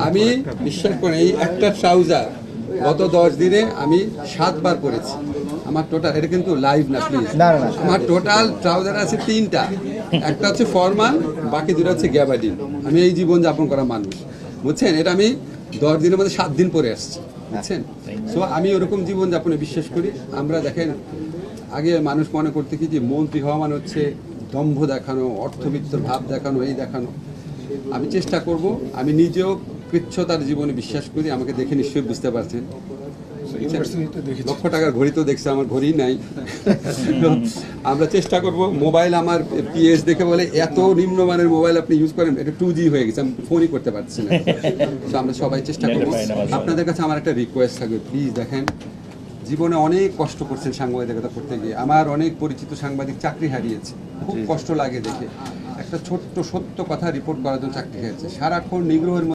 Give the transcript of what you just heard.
আমি বিশ্বাস করি এই একটা ট্রাউজার গত 10 দিনে আমি 7 বার পরেছি। আমার টোটাল, এটা কিন্তু লাইভ না প্লিজ, আমার টোটাল ট্রাউজার আছে 3টা। একটা হচ্ছে ফরমান, বাকি 2টা হচ্ছে গ্যাবার্ডিন। আমি এই জীবন যাপন করা মানুষ, বুঝছেন? এটা আমি 10 দিনের মধ্যে 7 দিন পরে আসছি, বুঝছেন? সো আমি ওরকম জীবন যাপনে বিশ্বাস করি। আমরা দেখেন, আগে মানুষ মনে করতে কি যে মন্ত্রী হওয়া মানে হচ্ছে দম্ভ দেখানো, অর্থবিত্তর ভাব দেখানো, এই দেখানো। আমি চেষ্টা করব, আমি নিজেও কৃচ্ছতার জীবনে বিশ্বাস করি। আমাকে দেখে নিশ্চয়ই বুঝতে পারছেন। লক্ষ টাকার ঘড়ি তো দেখছে, আমার ঘড়ি নাই। তো আমরা চেষ্টা করব। মোবাইল আমার পিএস দেখে বলে এত নিম্নমানের মোবাইল আপনি ইউজ করেন, এটা 2G হয়ে গেছে, আমি ফোনই করতে পারছি না। তো আমরা সবাই চেষ্টা করব। আপনাদের কাছে আমার একটা রিকোয়েস্ট থাকবে, প্লিজ দেখেন, জীবনে অনেক কষ্ট করছেন সাংবাদিকতা করতে গিয়ে। আমার অনেক পরিচিত সাংবাদিক চাকরি হারিয়েছে, খুব কষ্ট লাগে দেখে। একটা ছোট্ট সত্য কথা রিপোর্ট করার জন্য চাকরি হারিয়েছে, সারাক্ষণ নিগ্রহের